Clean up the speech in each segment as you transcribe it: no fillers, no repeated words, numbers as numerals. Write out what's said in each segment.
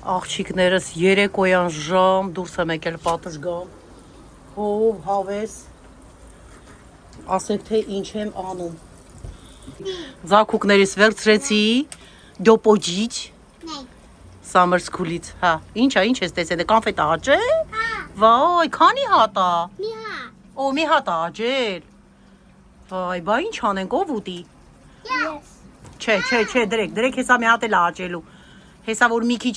Աղջիկներս երեկոյան ժամ դուրս եմ եկել պատշ գամ, հով, հավես, ասեք թե ինչ եմ անում։ Ձակուկներիս վերցրեցի, դոպոջիչ, summer school-ից, հա, ինչ ես տեսել, կանֆետ աջել, վայ, քանի հատ ա, օ, մի հատ աջել, վայ, բա ինչ անենք, ով ուտի, չէ, դրեք, հեսա մի հատ էլ աջելու, հեսա որ մի քիչ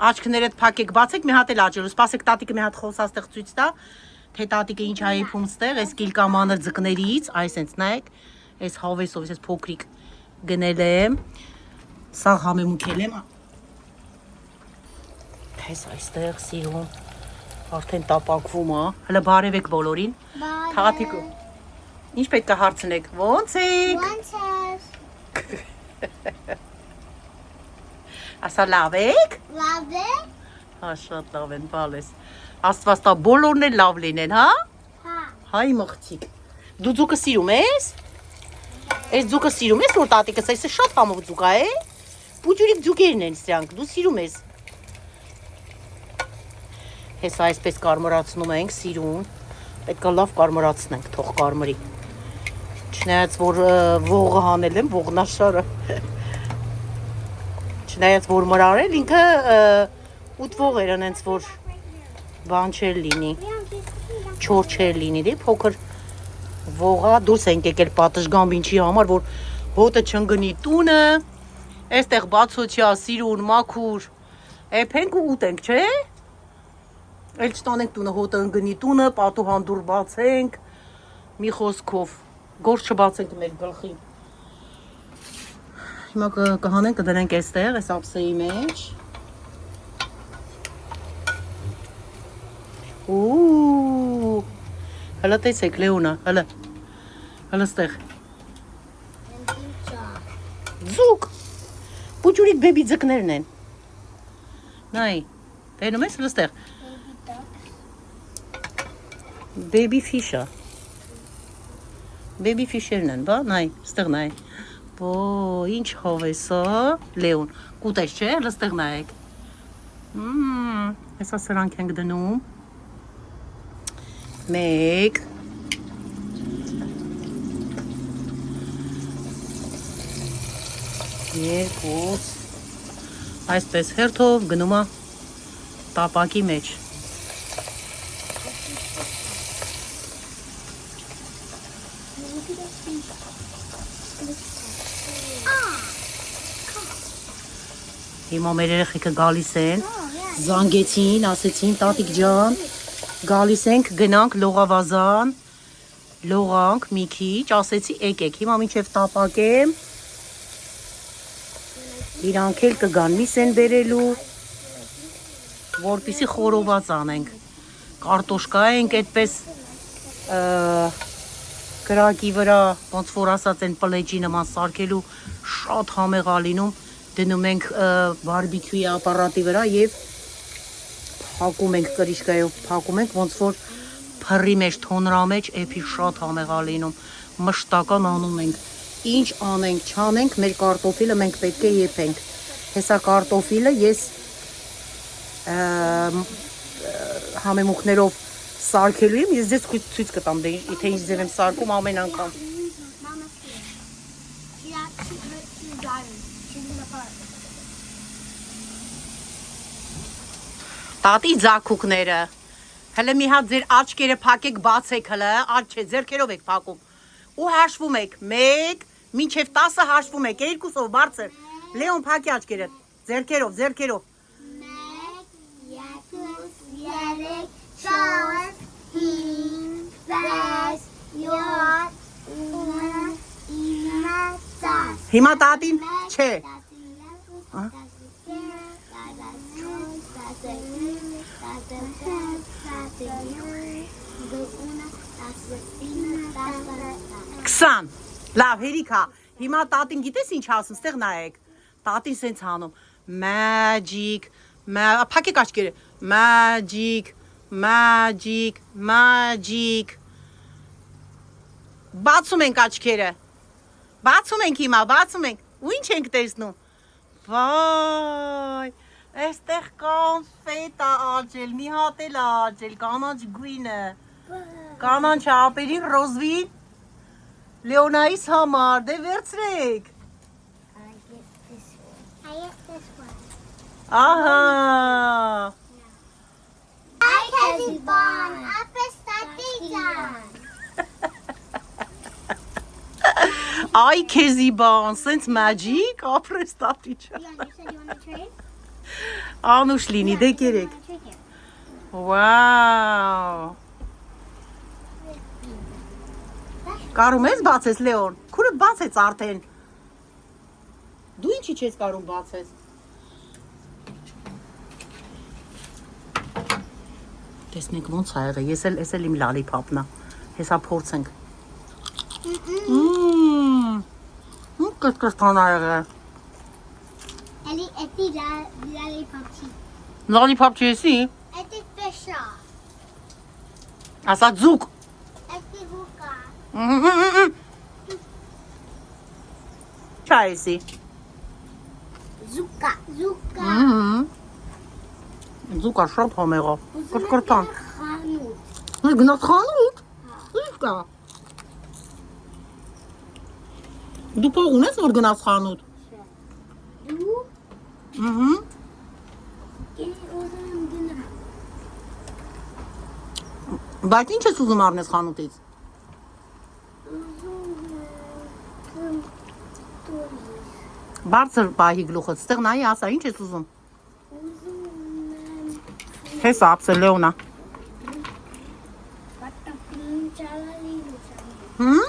աչքներդ փակեք, բացեք մի հատ էլ աջելու, սպասեք տատիկը մի հատ խոսաստեղ ցույց տա, թե տատիկը ինչ ա եփում ստեղ, այս կիլկա մանր ձկներից, այս հենց նայեք, այս հավեսով, այս փոքրիկ գնել եմ, սա համեմուքել եմ, այս այստեղ սիրում, արդեն տապակվում ա, հլը բարևեք բոլորին, տատիկը, ինչ պետք է հարցնեք, ոնց եք, ասա լավ եք, հա շատ լավ են, բալես, աստված տա բոլորն էլ լավ լինեն, հա, հայ մղցիկ, դու ձուկը սիրում ես, այս ձուկը սիրում ես, որ տատիկս, այս շատ համով ձուկ է, պուջուրիկ ձուկերն են սրանք, դու սիրում ես, հեսա այսպես կարմրացնում ենք, սիրում, պետք է լավ կարմրացնենք, թող կարմրի, չնայած որ ողը հանել եմ, ողնաշարը, չնայած որ մրարել, ինքը ուտվող էր ընենց որ բան չեր լինի, չոր չեր լինի, դե փոքր ողա դուրս ենք եկել պատշգամբ ինչի համար, որ հոտը չընգնի տունը, այստեղ բացոցյա, սիրուն, մաքուր, էփենք ու ուտենք, չէ, էլ չտանենք տունը, հոտը ընգնի տունը, պատուհան դուր բացենք, մի խոսքով, գործ չբացենք մեր գլխին, հիմա կհանենք, կդնենք այստեղ, այս ափսեի մեջ, հլը տեսեք, Լեոնա, հլը ստեղ, ձուկ, պուջուրիկ բեբի ձկներն են, նայ, տենում ես, հլը ստեղ, բեբի ֆիշա, բեբի ֆիշերն են, բա, նայ, ստեղ նայ, Ո, ինչ հավես ա, Լեոն, կուտես չէ, լստեղ նայեք, հեսա սրանք ենք դնում, մեկ, երկուց, այսպես հերթով գնում ա տապակի մեջ, Հիմա մեր երեխեքը գալիս են, զանգեցին, ասեցին, տատիկ ջան, գալիս ենք, գնանք լողավազան, լողանք մի քիչ, ասեցի եկեք, հիմա մինչև տապակեմ, իրանք էլ կգան, միս են բերելու, որպիսի խորոված անենք, կարտոշկա ենք այդպես կրակի վրա, ոնց որ ասած են պլեջի նման սարքելու, շատ համեղ ա լինում, դնում ենք բարբիքյուի ապարատի վրա և փակում ենք կրիշկայով, փակում ենք, ոնց որ փռի մեջ, թոնրա մեջ, էփի շատ համեղ ա լինում, մշտական անում ենք, ինչ անենք, չանենք, մեր կարտոֆիլը մենք պետք է եփենք, հեսա կարտոֆիլը ես համեմուքներով սարքելու եմ, ես ձեզ ցույց կտամ, թե ինչ ձև եմ սարքում ամեն անգամ, Տատի ձակուկները, հլը մի հատ ձեր աչկերը փակեք, բացեք հլը, աչ չէ, ձերքերով եք փակում, ու հաշվում եք, մեկ, մինչև 10 հաշվում եք, երկուսով բարձր, Լեոն փակի աչկերը, ձերքերով, 1, 2, 3, 4, 5, 6, 7, 8, 9, 10 Հիմա տատին, չէ Քսան, լավ, հերիք հա, հիմա տատին գիտես ինչ ասում, ստեղ նայեք, տատին սենց հանում, magic, փակեք աչկերը, magic, բացում ենք աչկերը, բացում ենք հիմա, ու ինչ ենք տեսնում, վայ, Այստեղ կոնֆետ աճել, մի հատ էլ աճել, կանաչ գույնը։ Կանաչ ապերի ռոզվին Լեոնայիս համար, դե վերցրեք։ Ահա։ Ay, Kezban, apestatijan. Ay քեզի բան, սենց մաջիկ, ապրեստատի չա։ You said you want to trade? Անուշ լինի, դե կերեք։ Վաու։ Կարում ես բացես, Լեոն։ Քուրդ բացեց արդեն։ Դու ինչի չես կարում բացես։ Տեսնենք ոնց ա եղել, ես էլ իմ լալիփափն է։ Հեսա փորձենք։ Կսկսան ա եղել։ Eli eti lollipopchi. Լալիփափ չեսի։ Eti fisha. Ասա ձուկ։ Eti hookah. Չա եսի։ Zuka. Zuka. Ձուկա շատ համեղա։ Կրկրտան։ Khanut. Գնաց խանութ։ Ինչ կա։ Դու փող ունես որ գնաց խանութ։ Du? Ահա։ Oranın dina. Բայց ինչ ես ուզում առնես խանութից։ Բարձր պահի գլուխը, ստեղ նայի ասա, ինչ ես ուզում։ Հես ապսը Լեոնա։ Հմ։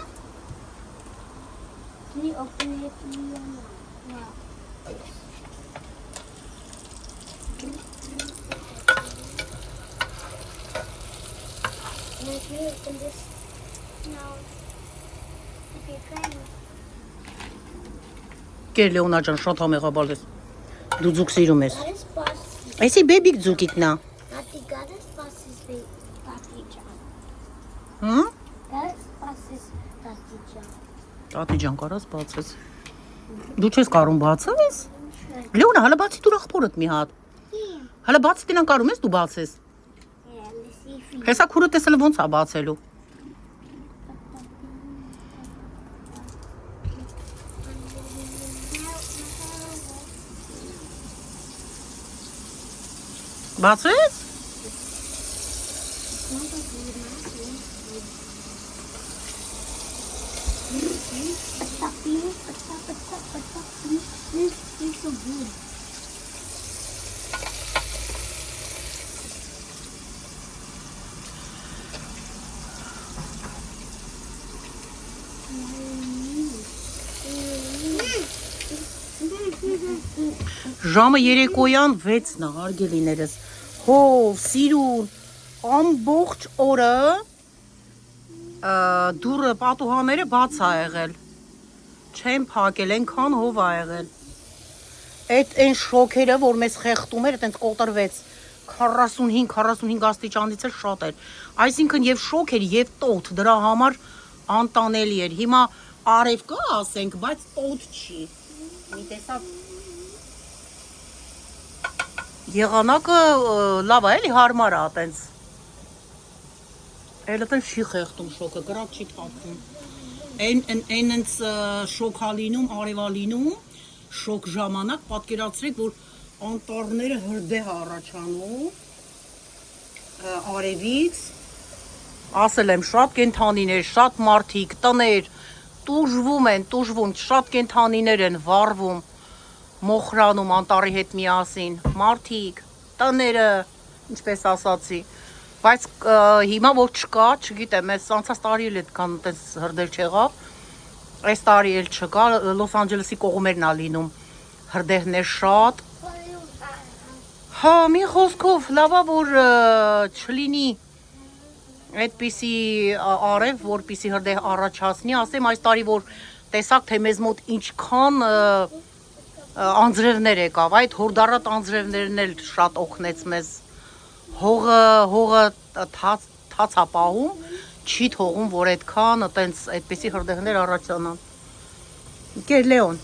Կեր Լեոնա ջան, շատ համեղա բալես։ Դու ձուկ սիրում ես։ Այսի բեբիկ ձուկիկն է։ Հմ։ Տատի ջան, կարաս բացես։ Դու չես կարում բացես։ Լեոնա, հələ բացի դու ախպորդ մի հատ։ Հələ բացի դինան կարում ես դու բացես։ Հեսա քուրը տեսել ոնց է բացելու։ Բացես։ Ժամը երեկոյան 6-ն է, հարգելիներս։ Հով, սիրուն, ամբողջ օրը դուրը պատուհանները բաց ա եղել։ Չեմ փակել, այնքան հով ա եղել։ Այդ այն շոքերը, որ մեզ խեղտում էր, այտենց կոտրվեց 45 աստիճանից էլ շատ էր։ Այսինքն եւ շոք էր, եւ տոթ, դրա համար անտանելի էր։ Հիմա արև կա, ասենք, բայց տոթ չի։ Մի տեսակ եղանակը լավ է, էլի հարմար է այտենց։ Էլ այտենց չի խեղտում շոկը, գրակ չի թափվում։ Այնց շոկ ա լինում, արև ա լինում, շոկ ժամանակ, պատկերացրեք, որ անտառները հրդեհ ա առաջանում արևից, ասել եմ, շատ կենթանիներ, շատ մարդիկ, տներ, տուժվում են, շատ կենթանիներ են վառվում, մոխրանում անտառի հետ միասին, մարդիկ, տները, ինչպես ասացի, բայց հիմա որ չկա, չգիտեմ, ես անցած տարի էլ այդքան այդպես հրդեհ չեղավ, այս տարի էլ չկա, Լոս Անջելեսի կողմերն ա լինում հրդեհներ շատ, հա, մի խոսքով, լավա որ չլինի այդպիսի արև, որպիսի հրդեհ առաջացնի, ասեմ այս տարի որ տեսակ, թե մեզ մոտ ինչքան անձրևներ եկավ, այդ հորդառատ անձրևներն էլ շատ օգնեց մեզ, հողը թաց ա պահում, չի թողում, որ այդքան այդպիսի հրդեհներ առաջանան։ Կեր Լեոն,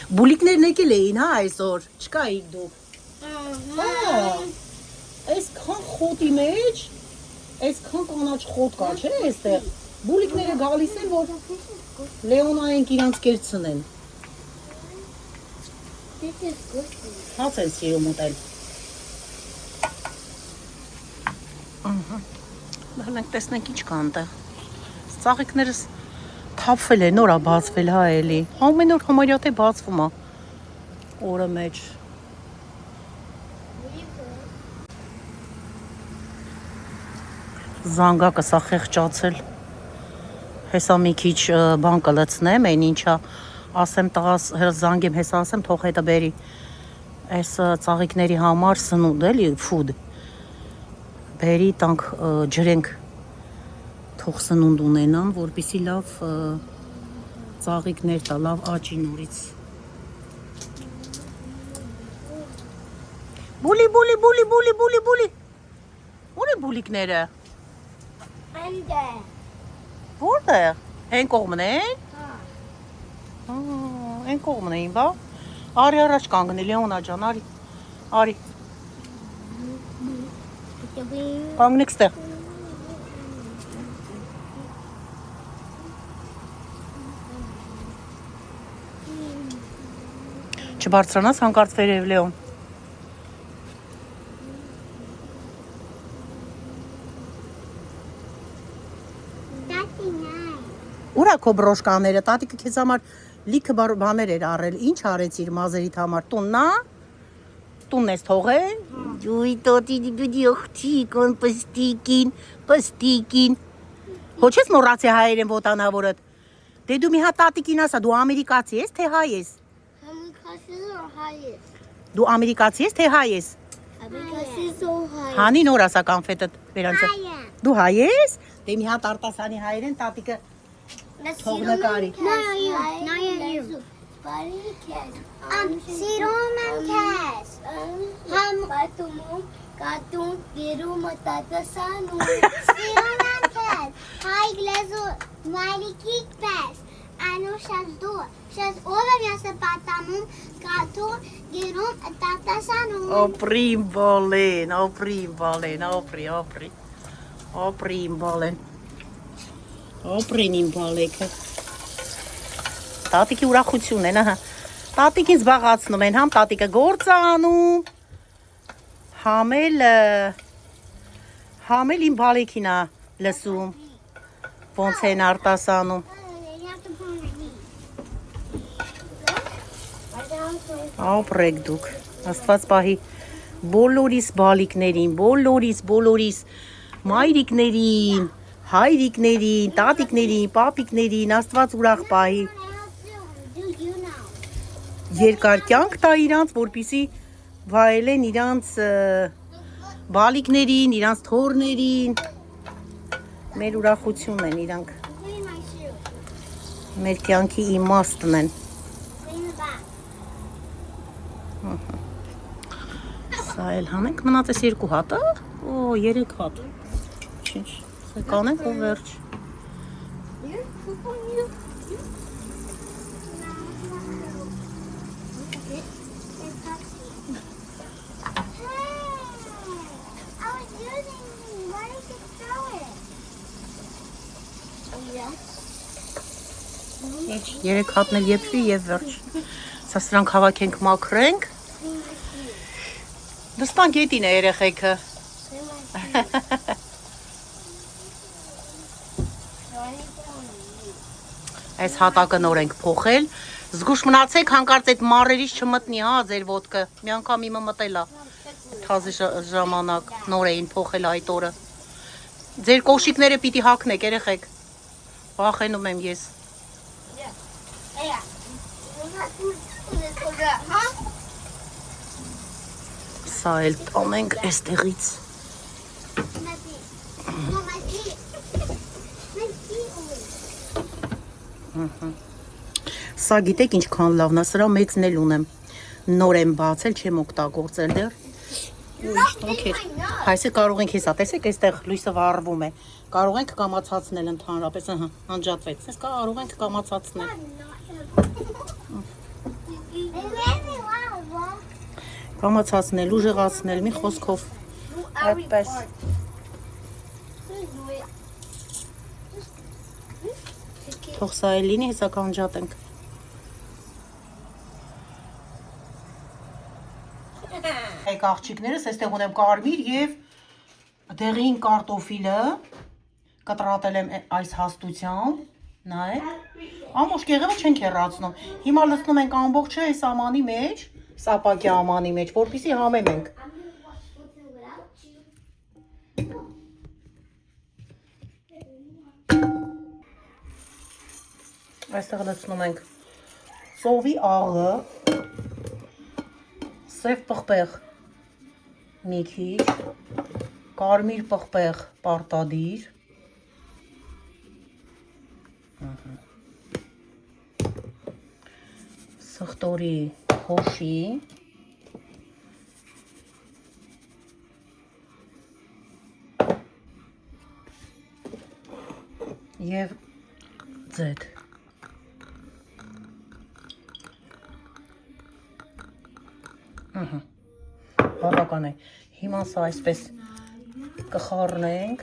Բուլիկներն եկել էին, հա, այսօր։ Չկայիք դուք։ Հա։ Այսքան խոտի մեջ, այսքան կանաչ խոտ կա, չէ՞, այստեղ։ Բուլիկները գալիս են, որ Լեոնային իրանց կերցնեն։ This is good. Հաց են սիրում ուտել։ Ահա։ Մենք տեսնենք ինչ կա այնտեղ։ Ծաղիկներս թափվել է, նորա բացվել, հա, էլի։ Ամեն օր համարյա թե բացվում է։ Օրը մեջ։ Զանգակը սա խեղճացել։ Հեսա մի քիչ բան կլցնեմ, այն ինչա ասեմ տղաս զանգեմ, հեսա ասեմ թող հետը բերի։ Այս ծաղիկների համար սնունդ էլի, food։ Բերի տանք ջրենք թող սնունդ ունենան, որպեսզի լավ ծաղիկներ տա, լավ աճի նորից։ Բուլի։ Ուր է բուլիկները։ And there. Որտեղ։ Այն կողմն են։ Այն կողմն էին, բա։ Արի առաջ կանգնի Լեոնա ջան, արի։ Արի։ Կանգնեք ստեղ։ Չբարձրանաս հանկարծ վերև Լեոն։ That's nice. Ուրա քո բրոշկաները, տատիկը քեզ համար լիքը բաներ էր առել։ Ինչ արեցիր մազերիդ համար։ Տունն է։ Տունն ես թողել։ Ջույ տոտի դի ոխտիկոն պստիկին։ Հո չես մոռացի հայերեն ոտանավորդ։ Դե դու մի հատ տատիկին ասա, դու ամերիկացի ես, թե հայ ես։ Because it's so high. Դու ամերիկացի ես, թե հայ ես։ Because it's so high. Հանի նոր ասա կանֆետը վերանցը։ Higher. Դու հայ ես։ Դե մի հատ արտասանի հայերեն տատիկը թող նկարի։ No, you. Սիրոմեն քեզ։ Կատուն գերում տատասանում։ Սիրոմեն քեզ։ Հայ գլեզու մայրիկիկ պես։ Անուշած դու։ Շած ով եմ յասը պատամում կատուն գերում տատասանում։ Օպրիմ բալեն, Օպրին իմ բալեքը։ Տատիկի ուրախություն են, ահա։ Տատիկին զբաղացնում են, համ տատիկը գործ անում, համել իմ բալեքին է լսում, ոնց են արտասանում։ Ապրեք դուք, աստված պահի բոլորիս բալիկներին, բոլորիս մայրիկներին, հայրիկներին, տատիկներին, պապիկներին, աստված ուրախ պահի։ Երկար կյանք տա իրանց, որպեսզի վայելեն իրանց բալիկներին, իրանց թոռներին։ Մեր ուրախությունն են իրանք, մեր կյանքի իմաստն են։ Սա էլ հանենք, մնացես 2 հատը, 3 հատ։ Ինչ, սա կանենք ու վերջ։ Ինչ, 3 հատն էլ եփվի եւ վերջ։ Սա սրանք հավաքենք, մաքրենք։ Դստան գետին է երեխեքը։ Այս հատակը նոր ենք փոխել։ Զգուշ մնացեք, հանկարծ այդ մառերից չմտնի, հա, ձեր ոտքը։ Մի անգամ իմը մտել է։ Թազի ժամանակ նոր էին փոխել այդ օրը։ Ձեր կոշիկները պիտի հագնեք, երեխեք։ Վախենում եմ ես։ Սա էլ տանենք այստեղից։ Սա գիտեք ինչքան լավն է, սրա մեծն էլ ունեմ։ Նոր եմ բացել, չեմ օգտագործել դեռ։ Ուրիշ տոքեր։ Այսը կարող ենք հեսա, տեսեք, այստեղ լույսը վառվում է։ Կարող ենք կամացացնել ընդհանրապես, անջատվեց։ Այս կարող ենք կամացացնել։ Կամացացնել, ուժեղացնել, մի խոսքով։ Այդպես։ Թող սա էլ լինի, հեսա կանջատենք։ Այք աղջիկներս, այստեղ ունեմ կարմիր և դեղին կարտոֆիլը կտրատել եմ այս հաստությամբ, նայեք, ամբողջ կեղևը չենք հեռացնում, հիմա լցնում ենք ամբողջը այս ամանի մեջ, սապակի ամանի մեջ, որպեսզի համեմենք։ Այստեղ լցնում ենք սովի աղը, սև պղպեղ մի քիչ, կարմիր պղպեղ պարտադիր, սխտորի փոշի, և ձետ։ Բավական է, հիմա սա այսպես կխառնենք,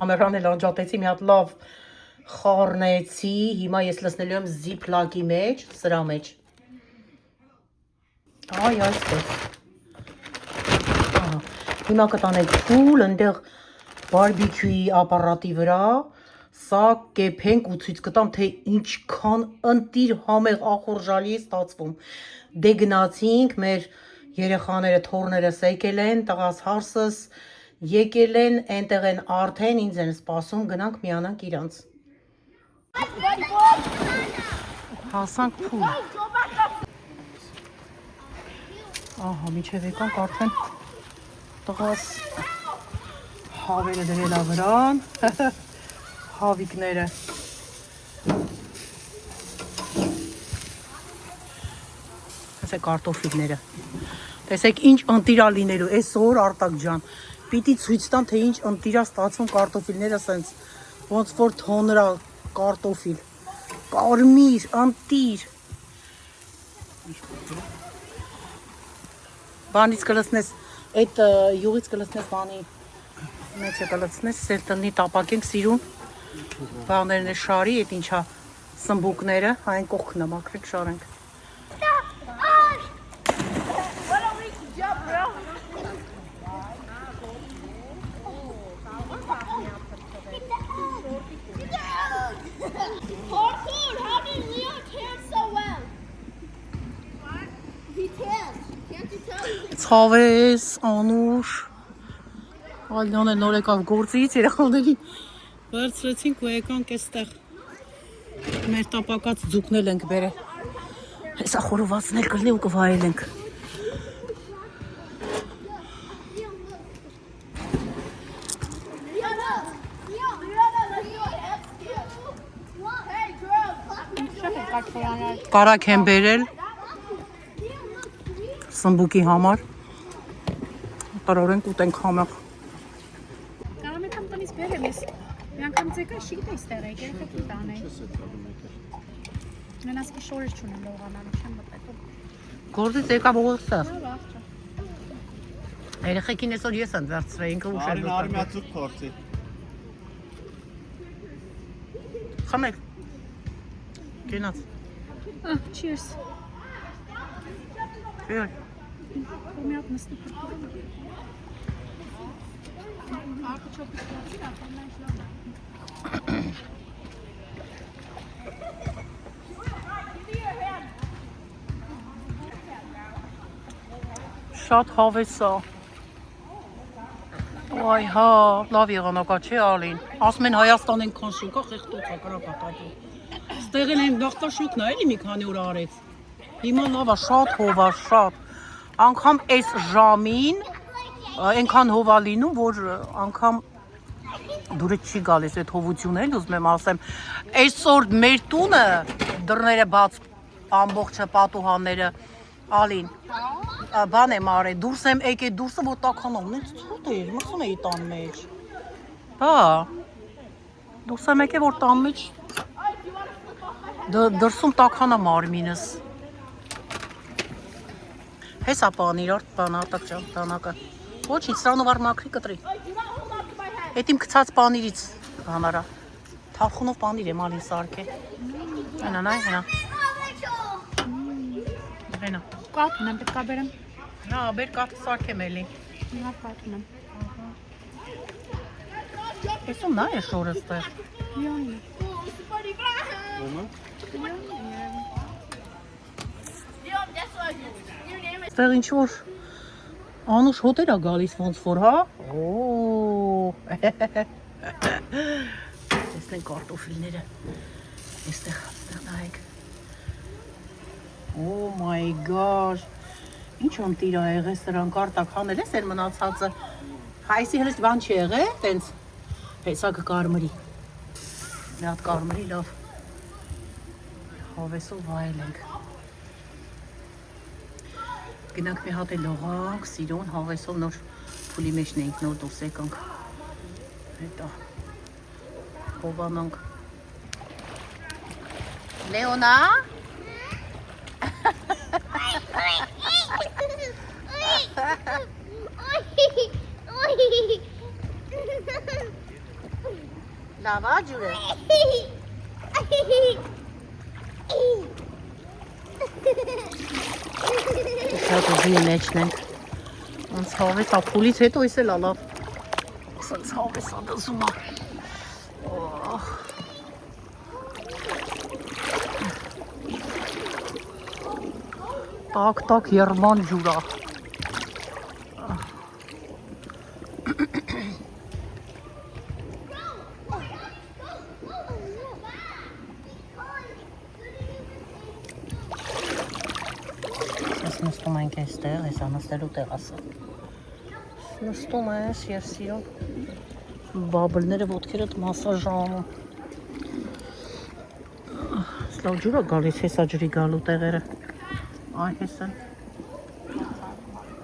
ամերան էլ անջատեցի, մի հատ լավ խառնեցի, հիմա ես լցնելու եմ զիփլակի մեջ, սրա մեջ, այ այսպես, հիմա կտանենք փուլ, ընդեղ բարբիքյուի ապարատի վրա, սա կեփենք ու ցույց կտամ, թե ինչքան ընտիր համեղ ախորժալի է ստացվում, դե գնացինք, մեր երեխաները թոռներս եկել են, տղաս հարսս եկել են, այնտեղ են արդեն ինձ են սպասում, գնանք միանանք իրանց։ Հասանք փուլ։ Ահա, միջև եկանք արդեն տղաս հավերը դրել ա վրան, հավիկները։ Տեսեք կարտոֆիլները, տեսեք ինչ ընտիրա լինելու, այսօր Արտակ ջան, պիտի ցույց տամ, թե ինչ ընտիրա ստացվում կարտոֆիլները սենց, ոնց որ թոնրա կարտոֆիլ, կարմիր, ընտիր։ Բանից կլցնես, այդ յուղից կլցնես բանի մեջը կլցնես, սեր տնի տապակ ենք սիրում, բաներն է շարի, այդ ինչա սմբուկները, այն կողքնը մաքրենք շարենք։ Ցավես, անուշ, Ալյան է նոր եկավ գործից, երեխաներին վերցրեցինք ու եկանք էստեղ, մեր տապակած ձուկնել ենք բերել, հեսա խորովածնել կլնի ու կվայել ենք։ Կարակ եմ բերել սմբուկի համար, տրորենք ուտենք համեղ։ Կարամ եկամ տնից բերեմ ես, մի անգամ ձեկա շիգիտ է ստեղ եք, երեխեքին տանեի։ Մենասկի շորեր չունեմ լողանալու, չեմ մտետում։ Գործից եկավ ողստեղ։ Լավ աղջա։ Երեխեքին այսօր ես են վերցրել, ինքը ուշ էր Արին արի մի հատ ձուկ փորձի։ Խմեք։ Գնաց։ Cheers։ Cheers։ Մի հատ նստի փրկում։ Արկը չոպից կացի, ապրում են շլավ։ Շատ հավես է։ Այ հա, լավ եղանակա չի ալին։ Ասում են Հայաստան ենքան շուկա, խեղտոց է կրապատատու։ Ստեղել են նախտաշուկն է, էլի մի քանի օր արեց։ Հիմա լավ է, շատ հով է, շատ։ Անգամ այս ժամին այնքան հով է լինում, որ անգամ դուրը չի գալիս այդ հովությունը, էլ ուզում եմ ասեմ։ Այսօր մեր տունը դռները բաց, ամբողջը պատուհանները ալին։ Բան եմ արել, դուրս եմ եկել, դուրսը որ տաքանով, նենց ցուրտ էր, մսում էի տան մեջ։ Բա, դուրս եմ եկել, որ տան մեջ Դրսում տաքանա մարմինս։ Հեսա պանիրորդ բանատակ ջան, տանակը։ Ոչինչ, սրանով առ մաքրի կտրի։ Էդ իմ գցած պանիրից հանարա։ Թարխունով պանիր եմ ալին սարքե։ Այնա, այնա։ Այնա։ Կաթ ունեմ, պետք է բերեմ։ Նա, բեր կաթ սարքեմ էլի։ Նա կաթ ունեմ։ Էսում նա է շորը ստեղ։ Լիոնն է։ Ստեղ ինչ որ անուշ հոտեր է գալիս ոնց որ, հա։ Օ՜։ Տեսնենք կարտոֆիլները։ Այստեղ նայեք։ Oh my gosh։ Ինչ անտիր ա եղել սրանք արտակ հանել ես են մնացածը։ Հայսի հենց բան չի եղել, տենց հեսակը կարմրի։ Մի հատ կարմրի լավ։ Հավեսով վայելենք։ Գնանք մի հատ էլ լողանք, սիրուն, հավեսով նոր փուլի մեջն էինք նոր դուրս եկանք։ Հետա հովանանք։ Լեոնա։ Լավա ջուրը։ Շատ ուզի մեջն ենք։ Ոնց հավես ապուլից հետո ես էլ ալավ։ Ոնց հավես ադզում ա։ Տակ երման ջուրա։ Նստում ենք այստեղ, հեսա նստելու տեղասը։ Նստում ես և սիրում բաբլները ոտքերդ մասաժ անում։ Սլավ ջուր է գալիս հեսա ջրի գալու տեղերը։ Այ հեսա։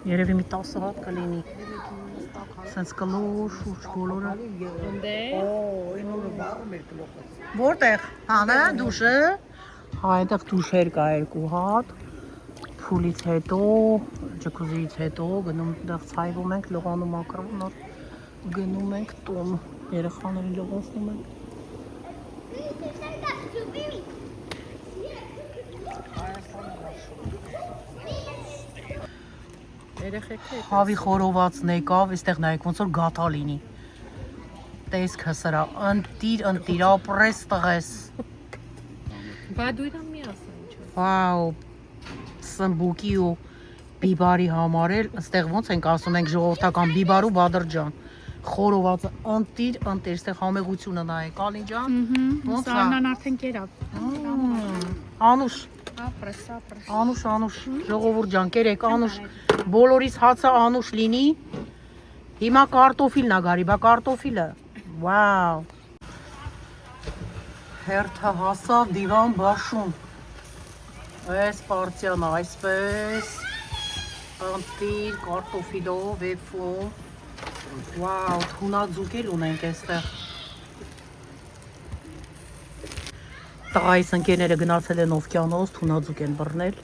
Երևի մի 10 հատ կլինի։ Սենց կլոր, շուրջ բոլորը։ Որտեղ, հանա, դուշը։ Հա, այնտեղ դուշեր կա 2 հատ։ Փուլից հետո, ջկուզիից հետո գնում դեղ ցայվում ենք, լողանում ակրում, նոր գնում ենք տուն, երեխաներին լողացնում ենք։ Հավի խորովածն եկավ, այստեղ նայեք ոնց որ գաթա լինի։ Տեսքը սրա, ընտիր, ապրես տղես։ Բա դու իրան մի ասա ինչ։ Վաու, սմբուկի ու բիբարի համար էլ, այստեղ ոնց ենք ասում ենք ժողովրդական բիբար ու բադրջան։ Խորովածը ընտիր, այստեղ համեղությունը նայեք, ալին ջան։ Ոնց է։ Սարնան արդեն կերավ։ Անուշ, Ապրես։ Անուշ, ժողովուրդ ջան, կերեք, Անուշ, բոլորիս հացը Անուշ լինի։ Հիմա կարտոֆիլն ա գարի, բա կարտոֆիլը, վաու։ Հերթը հասավ դիվան բաշում։ Այս պարտիան այսպես, ընտիր, կարտոֆիլով, վեփում, վաու, թունաձուկ էլ ունենք այստեղ։ Տղայիս ընկերները գնացել են օվկիանոս, թունաձուկ են բռնել։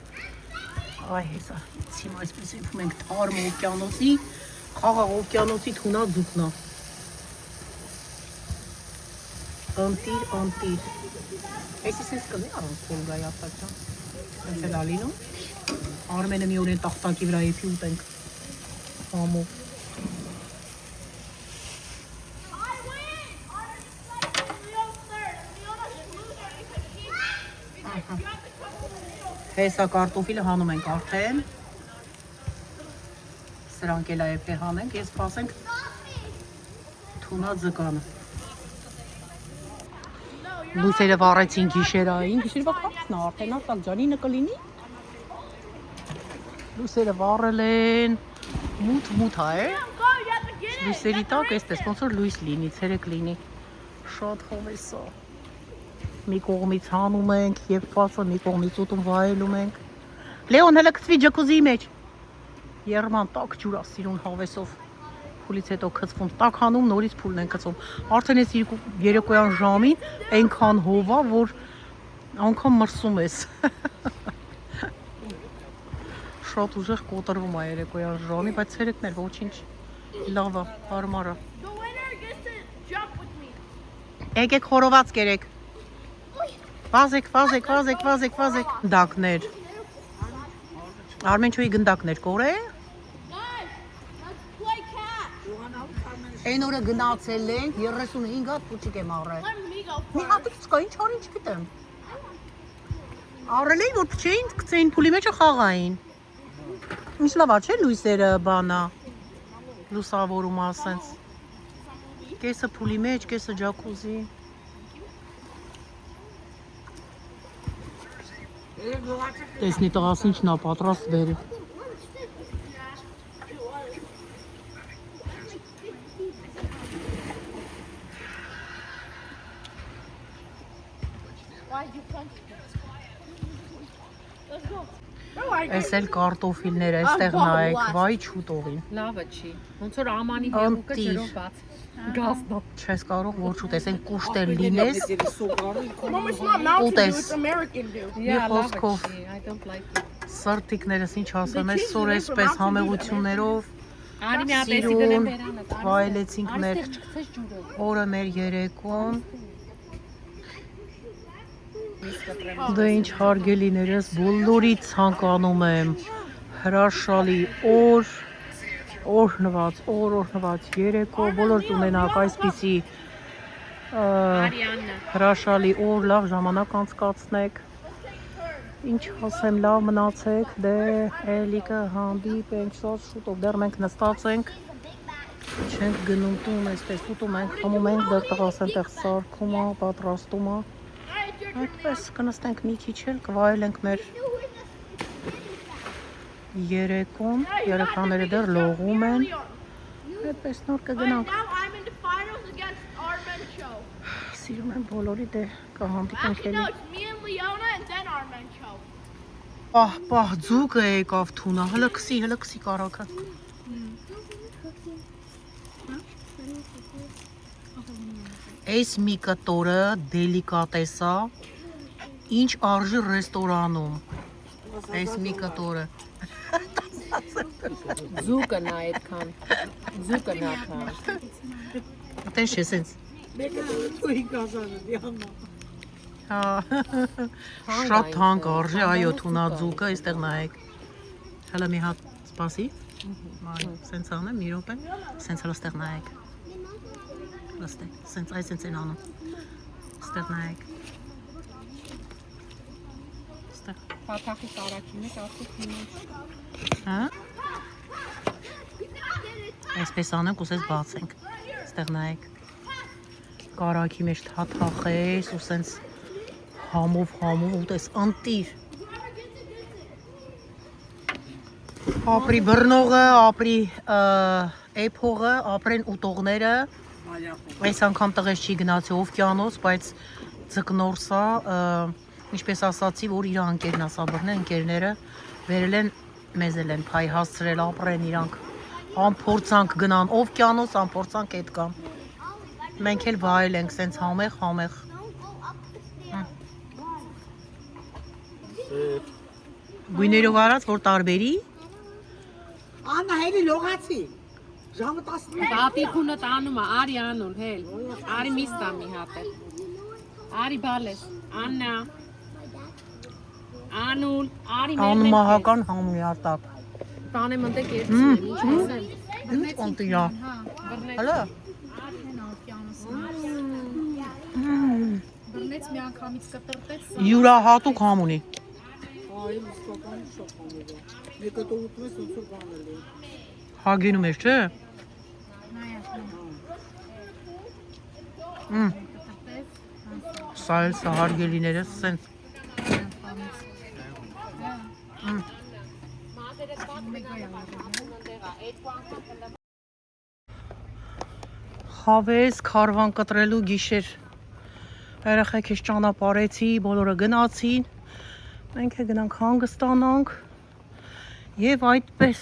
Այ հեսա, հիմա այսպես եփում ենք թարմ օվկիանոսի, խաղաղ օվկիանոսի թունաձուկն է։ Ընտիր։ Այսի սենց կլի առանց կոլգայի ասակ ջան։ Սենց էլ ալինում։ Արմենը մի օրեն տախտակի վրա եփի ուտենք համով։ Հեսա կարտոֆիլը հանում ենք արդեն։ Սրանք էլ այեպե հանենք, ես սպասենք թունաձկանը։ Լույսերը վառեցին գիշերային, գիշերվա կապսն արդեն արտակ ջանինը կլինի։ Լույսերը վառել են, մութ է։ Լույսերի տակ էստես, ոնց որ լույս լինի, ցերեկ լինի։ Շատ հովես է։ Մի կողմից հանում ենք, եփվածը, մի կողմից ուտում վայելում ենք։ Լեոն հələ գցվի ջակուզիի մեջ։ Երման տակ ջուր է սիրուն հավեսով։ Փուլից հետո գցվում, տակ հանում, նորից փուլն են գցում։ Արդեն այս երեկոյան ժամին այնքան հով է, որ Անկամ մրսում ես։ Շատ ուժեղ կոտրվում է երեկոյան ժամի, բայց ցերեկն էլ ոչինչ։ Լավ է, հարմար է։ Եկեք խորոված կերեք։ Վազեք։ Գնդակներ։ Արմենչոյի գնդակներ կորե։ Այն օրը գնացել ենք 35 հատ փուչիկ եմ առել։ Մի հատից կա, ինչ արին չգիտեմ։ Առել էին, որ փչեին, գցեին փուլի մեջը խաղային։ Ինչ լավ է, չէ՞ լույսերը բանա։ Լուսավորում ասենց։ Կեսը փուլի մեջ, կեսը ջակուզի։ Տեսնի տղաս ինչն է պատրաստ բերի։ Այս էլ կարտոֆիլներ այստեղ նայեք, վայ չուտողին։ Լավը չի։ Ոնց որ ամանի հեղուկը ջրով բաց։ Գազնո։ Չես կարող որ չուտես, այն կուշտել լինես։ Mom, it's not mountain Utes. dew, it's American dew. Yeah, love it. coffee. I don't like it. Սրտիկներս ինչ ասեմ, այսօր էսպես համեղություններով Արի մի հատ էսի Սիրուն, դրեմ բերանը։ վայելեցինք մեր Այստեղ չկցես ջուրը։ օրը մեր երեկոն։ Միս կտրեմ։ Դե ինչ հարգելիներս, բոլորից ցանկանում եմ հրաշալի օրհնված երեկո, բոլորդ ունենաք այսպիսի Արիաննա։ հրաշալի օր, լավ ժամանակ անցկացնեք։ Ինչ ասեմ, լավ մնացեք, դե էլիկը հանդիպենք շատ շուտով, դեռ մենք նստած ենք, չենք գնում տուն, այսպես ուտում ենք, խմում ենք, դեռ տղաս այնտեղ սարքում է, պատրաստում է։ Այդպես կնստենք մի քիչ էլ, կվայելենք մեր երեկոն, երեխաները դեռ լողում են, այդպես նոր կգնանք։ Now I'm in the finals against Armencho. Սիրում եմ բոլորի դե կհանդիպենք Actually, էլի։ no, it's me and Leona and then Armencho. Պահ, ձուկը եկավ թունը, հլը քսի կարակը։ Այս մի կտորը դելիկատես է, ինչ արժի ռեստորանում։ Այս մի կտորը։ Ձուկը նա այդքան։ Ձուկը նա քան։ Տես չէ սենց։ Շատ թանկ արժի, այո, թունա ձուկը, այստեղ նայեք։ Հələ մի հատ սպասի։ Սենց անեմ, մի րոպե։ Սենց հələ ստեղ նայեք։ Լստեք, սենց են անում։ Ստեղ նայեք։ Ստեղ։ Փաթախի կարակին է, արդյոք հիմա։ Հա։ Այսպես անենք, ուսես բացենք։ Ստեղ նայեք։ Կարակի մեջ թաթախես, ու սենց համով ուտես, անտիր։ Ապրի բռնողը, ապրի էփողը, ապրեն ուտողները։ Այս անգամ տղես չի գնացի օվկիանոս, բայց ձկնորսա, ինչպես ասացի, որ իր ընկերն ասա բռնեն, ընկերները վերել են, մեզ էլ են փայ հասցրել, ապրեն իրանք, ամփորձանք գնան օվկիանոս, ամփորձանք էդ կան։ Մենք էլ վայել ենք, սենց համեղ։ Գույներով արած, որ տարբերի։ Աննա հելի լողացի։ Ժամը 10-ն։ Տատի խունը տանում է, արի անուլ, հել։ Արի միս տամ մի հատ էլ։ Արի բալես։ Աննա։ Անուլ, արի մեր։ Անմահական համույարտակ։ Տանեմ ընտեք երցին, ինչ ասեմ։ Ինչ կոնտիրա։ Հələ։ Բռնեց մի անգամից կտրտեց։ Յուրահատուկ համ ունի։ Այ իսկական շփոթ է։ Մեկը դու ուտես ոնց որ բանել է։ Հագենում ես, չէ՞։ Սա էլ սա հարգելիները սենց։ Հավես, քարվան կտրելու գիշեր։ Երեխեքս ճանապարհեցի, բոլորը գնացին։ Մենք է գնանք հանգստանանք։ Եվ այդպես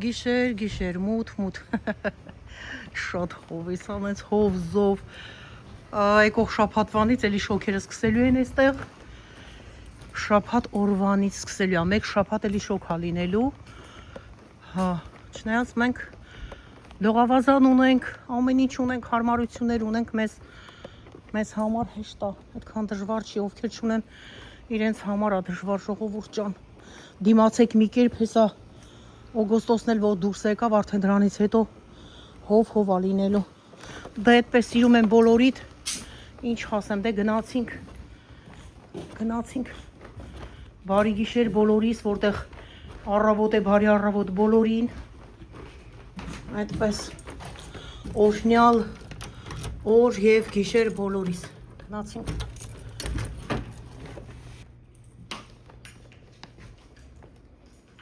գիշեր, մութ։ Շատ հով է, սա մենց հով, զով, Եկող շաբաթվանից էլի շոքերը սկսելու են այստեղ։ Շաբաթ օրվանից սկսելու է, մեկ շաբաթ էլի շոք է լինելու։ Հա, չնայած մենք լողավազան ունենք, ամեն ինչ ունենք, հարմարություններ ունենք, մեզ համար հեշտ է, այդքան դժվար չի, ովքեր չունեն իրենց համար է դժվար, ժողովուրդ ջան։ Դիմացեք մի կերպ, հեսա օգոստոսն էլ որ դուրս եկավ, արդեն դրանից հետո հով է լինելու։ Դե այդպես սիրում եմ բոլորիդ, ինչ ասեմ, դե գնացինք բարի գիշեր բոլորիս, որտեղ առավոտ է, բարի առավոտ բոլորին, այդպես օրհնյալ օր և գիշեր բոլորիս, գնացինք։